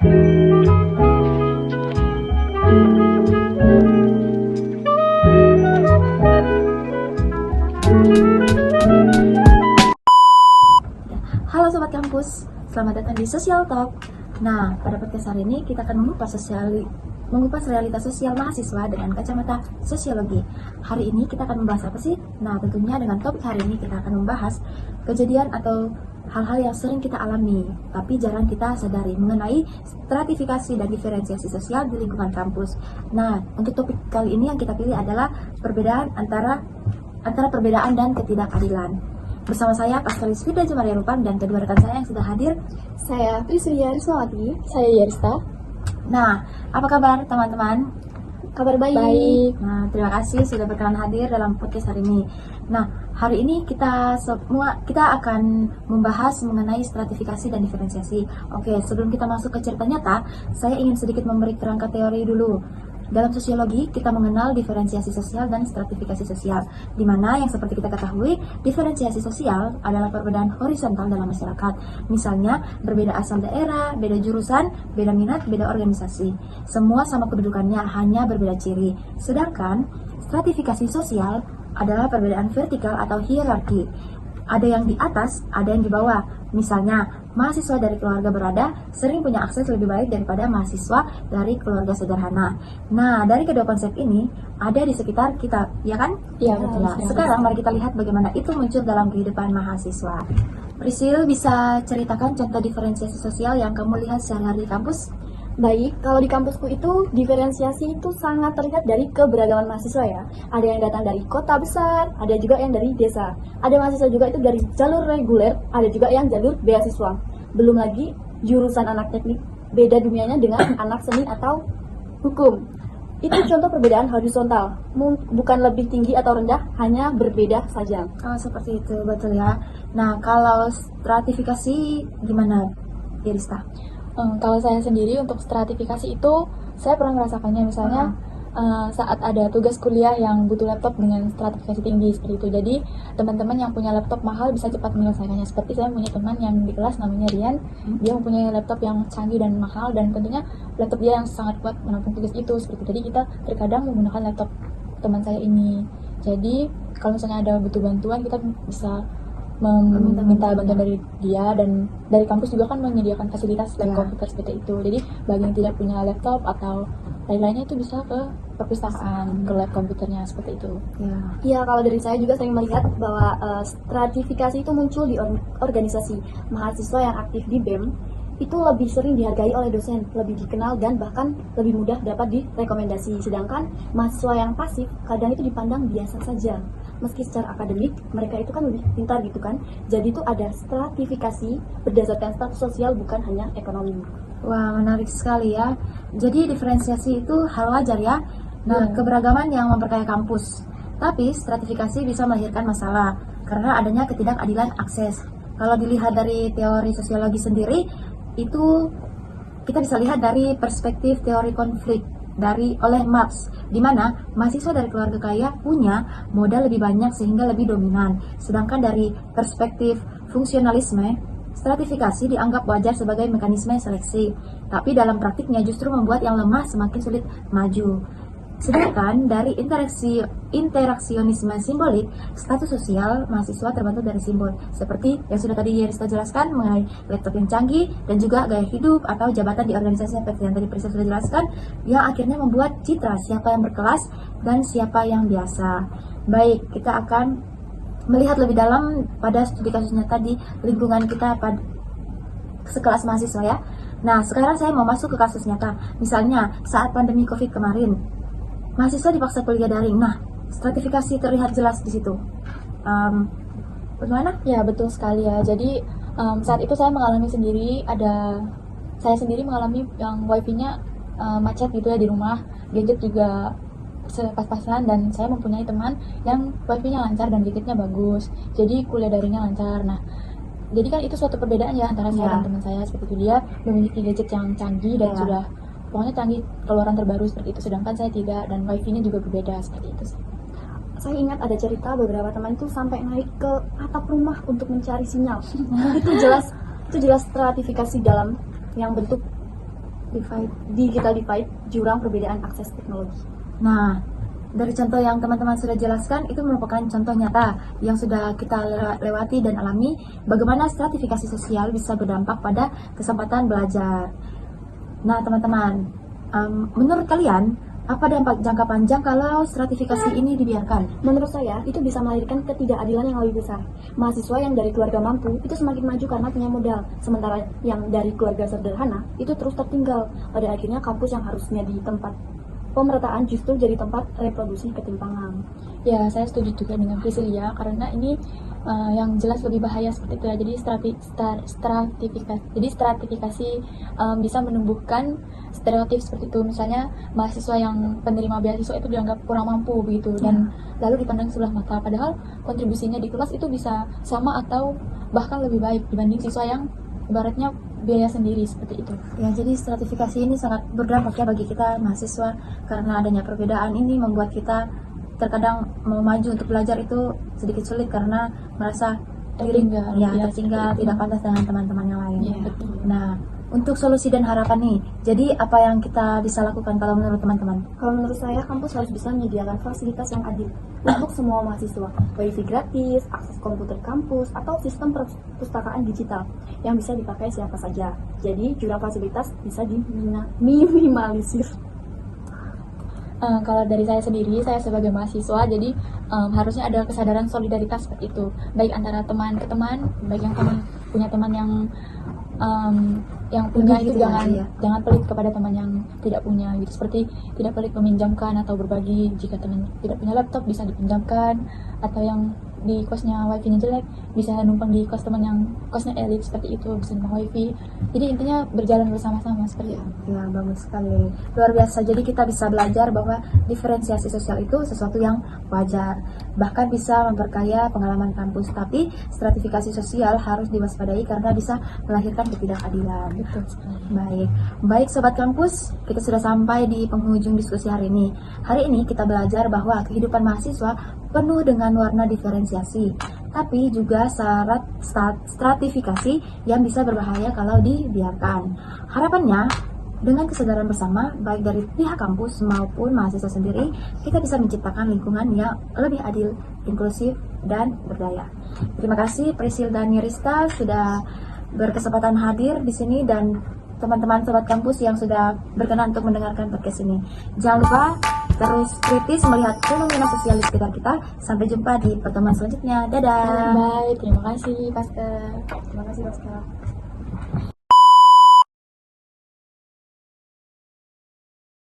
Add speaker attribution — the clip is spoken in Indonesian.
Speaker 1: Halo Sobat Kampus, selamat datang di Social Talk. Nah, pada podcast hari ini kita akan mengupas realitas sosial mahasiswa dengan kacamata sosiologi. Hari ini kita akan membahas apa sih? Nah, tentunya dengan topik hari ini kita akan membahas kejadian atau hal-hal yang sering kita alami, tapi jarang kita sadari mengenai stratifikasi dan diferensiasi sosial di lingkungan kampus. Nah, untuk topik kali ini yang kita pilih adalah perbedaan antara perbedaan dan ketidakadilan. Bersama saya Paskalis Firda Jemaria Rupang dan kedua rekan saya yang sudah hadir.
Speaker 2: Saya Priscilia Rismawati.
Speaker 3: Saya Yarista.
Speaker 1: Nah, apa kabar teman-teman?
Speaker 2: Kabar baik.
Speaker 1: Nah, terima kasih sudah berkenan hadir dalam podcast hari ini. Nah, hari ini kita akan membahas mengenai stratifikasi dan diferensiasi. Oke, sebelum kita masuk ke cerita nyata, saya ingin sedikit memberi kerangka teori dulu. Dalam sosiologi, kita mengenal diferensiasi sosial dan stratifikasi sosial, di mana yang seperti kita ketahui, diferensiasi sosial adalah perbedaan horizontal dalam masyarakat. Misalnya, berbeda asal daerah, beda jurusan, beda minat, beda organisasi. Semua sama kedudukannya, hanya berbeda ciri. Sedangkan, stratifikasi sosial adalah perbedaan vertikal atau hierarki. Ada yang di atas, ada yang di bawah. Misalnya, mahasiswa dari keluarga berada sering punya akses lebih baik daripada mahasiswa dari keluarga sederhana. Nah, dari kedua konsep ini ada di sekitar kita, ya kan?
Speaker 3: Iya, betul.
Speaker 1: Nah, sekarang mari kita lihat bagaimana itu muncul dalam kehidupan mahasiswa. Priscil, bisa ceritakan contoh diferensiasi sosial yang kamu lihat sehari-hari di kampus?
Speaker 2: Baik, kalau di kampusku itu diferensiasi itu sangat terlihat dari keberagaman mahasiswa ya. Ada yang datang dari kota besar, ada juga yang dari desa. Ada mahasiswa juga itu dari jalur reguler, ada juga yang jalur beasiswa. Belum lagi jurusan anak teknik, beda dunianya dengan anak seni atau hukum. Itu contoh perbedaan horizontal, bukan lebih tinggi atau rendah, hanya berbeda saja.
Speaker 1: Oh, seperti itu, betul ya. Nah, kalau stratifikasi gimana, Irista?
Speaker 3: Kalau saya sendiri untuk stratifikasi itu saya pernah merasakannya, misalnya saat ada tugas kuliah yang butuh laptop dengan stratifikasi tinggi seperti itu. Jadi teman-teman yang punya laptop mahal bisa cepat menyelesaikannya. Seperti saya punya teman yang di kelas namanya Rian, dia mempunyai laptop yang canggih dan mahal, dan tentunya laptop dia yang sangat kuat menampung tugas itu seperti itu. Jadi kita terkadang menggunakan laptop teman saya ini. Jadi kalau misalnya ada butuh bantuan, kita bisa meminta bantuan dari dia, dan dari kampus juga kan menyediakan fasilitas lab komputer seperti itu. Jadi bagi yang tidak punya laptop atau lain-lainnya itu bisa ke perpustakaan, ke lab komputernya seperti itu.
Speaker 2: Ya, kalau dari saya juga sering melihat bahwa stratifikasi itu muncul di organisasi. Mahasiswa yang aktif di BEM itu lebih sering dihargai oleh dosen, lebih dikenal, dan bahkan lebih mudah dapat direkomendasi. Sedangkan mahasiswa yang pasif kadang itu dipandang biasa saja. Meski secara akademik mereka itu kan lebih pintar gitu kan. Jadi itu ada stratifikasi berdasarkan status sosial, bukan hanya ekonomi.
Speaker 1: Wah, menarik sekali ya. Jadi diferensiasi itu hal wajar ya. Nah, keberagaman yang memperkaya kampus. Tapi stratifikasi bisa melahirkan masalah karena adanya ketidakadilan akses. Kalau dilihat dari teori sosiologi sendiri, itu kita bisa lihat dari perspektif teori konflik oleh Marx, di mana mahasiswa dari keluarga kaya punya modal lebih banyak sehingga lebih dominan. Sedangkan dari perspektif fungsionalisme, stratifikasi dianggap wajar sebagai mekanisme seleksi, tapi dalam praktiknya justru membuat yang lemah semakin sulit maju. Sedangkan dari interaksionisme simbolik, status sosial mahasiswa terbentuk dari simbol, seperti yang sudah tadi Yarista jelaskan mengenai laptop yang canggih, dan juga gaya hidup atau jabatan di organisasi seperti yang tadi Priscil sudah jelaskan, yang akhirnya membuat citra siapa yang berkelas dan siapa yang biasa. Baik, kita akan melihat lebih dalam pada studi kasus nyata di lingkungan kita pada sekelas mahasiswa ya. Nah, sekarang saya mau masuk ke kasus nyata. Misalnya, saat pandemi COVID kemarin, mahasiswa dipaksa kuliah daring. Nah, stratifikasi terlihat jelas di situ. Bagaimana?
Speaker 3: Ya, betul sekali ya. Jadi saat itu saya mengalami sendiri, saya sendiri mengalami yang wifi-nya macet gitu ya di rumah. Gadget juga pas-pasan, dan saya mempunyai teman yang wifi-nya lancar dan gadgetnya bagus. Jadi kuliah daringnya lancar. Nah, jadi kan itu suatu perbedaan ya antara saya dan teman saya seperti itu. Dia memiliki gadget yang canggih dan sudah pokoknya canggih keluaran terbaru seperti itu, sedangkan saya tidak, dan wifi-nya juga berbeda seperti itu.
Speaker 2: Saya ingat ada cerita beberapa teman itu sampai naik ke atap rumah untuk mencari sinyal. Itu jelas stratifikasi dalam yang bentuk digital divide, jurang perbedaan akses teknologi.
Speaker 1: Nah, dari contoh yang teman-teman sudah jelaskan, itu merupakan contoh nyata yang sudah kita lewati dan alami bagaimana stratifikasi sosial bisa berdampak pada kesempatan belajar. Nah, teman-teman, menurut kalian, apa dampak jangka panjang kalau stratifikasi ini dibiarkan?
Speaker 2: Menurut saya, itu bisa melahirkan ketidakadilan yang lebih besar. Mahasiswa yang dari keluarga mampu itu semakin maju karena punya modal, sementara yang dari keluarga sederhana itu terus tertinggal. Pada akhirnya kampus yang harusnya di tempat pemerataan justru jadi tempat reproduksi ketimpangan.
Speaker 3: Ya, saya setuju juga dengan Priscilia karena ini yang jelas lebih bahaya seperti itu ya. Jadi stratifikasi bisa menumbuhkan stereotip seperti itu. Misalnya mahasiswa yang penerima beasiswa itu dianggap kurang mampu begitu dan lalu dipandang sebelah mata. Padahal kontribusinya di kelas itu bisa sama atau bahkan lebih baik dibanding siswa yang ibaratnya biaya sendiri seperti itu.
Speaker 1: Ya, jadi stratifikasi ini sangat berdampak ya bagi kita mahasiswa karena adanya perbedaan ini membuat kita terkadang mau maju untuk belajar itu sedikit sulit karena merasa diri tertinggal, tidak pantas dengan teman-teman yang lain.
Speaker 3: Ya, betul.
Speaker 1: Nah, untuk solusi dan harapan nih, jadi apa yang kita bisa lakukan kalau menurut teman-teman?
Speaker 2: Kalau menurut saya, kampus harus bisa menyediakan fasilitas yang adil untuk semua mahasiswa, wifi gratis, akses komputer kampus, atau sistem perpustakaan digital yang bisa dipakai siapa saja. Jadi, jurang fasilitas bisa diminimalisir.
Speaker 3: Kalau dari saya sendiri, saya sebagai mahasiswa, jadi harusnya ada kesadaran solidaritas seperti itu, baik antara teman ke teman, baik yang punya teman yang punya itu
Speaker 1: gitu ya,
Speaker 3: jangan pelit kepada teman yang tidak punya gitu, seperti tidak pelit meminjamkan atau berbagi. Jika teman tidak punya laptop bisa dipinjamkan, atau yang di kosnya wifi-nya jelek bisa numpang di kos teman yang kosnya elit, seperti itu bisa numpang wifi. Jadi intinya berjalan bersama-sama seperti itu.
Speaker 1: Ya, bagus sekali, luar biasa. Jadi kita bisa belajar bahwa diferensiasi sosial itu sesuatu yang wajar, bahkan bisa memperkaya pengalaman kampus. Tapi stratifikasi sosial harus diwaspadai karena bisa melahirkan ketidakadilan.
Speaker 3: Betul sekali.
Speaker 1: Baik sobat kampus, kita sudah sampai di penghujung diskusi hari ini. Hari ini kita belajar bahwa kehidupan mahasiswa penuh dengan warna diferensiasi, tapi juga syarat stratifikasi yang bisa berbahaya kalau dibiarkan. Harapannya, dengan kesadaran bersama, baik dari pihak kampus maupun mahasiswa sendiri, kita bisa menciptakan lingkungan yang lebih adil, inklusif, dan berdaya. Terima kasih Priscil dan Nirista sudah berkesempatan hadir di sini dan teman-teman sobat kampus yang sudah berkenan untuk mendengarkan podcast ini. Jangan lupa terus kritis melihat fenomena sosial di sekitar kita. Sampai jumpa di pertemuan selanjutnya. Dadah.
Speaker 3: Bye, terima kasih Pastor.
Speaker 2: Terima kasih, Pascal.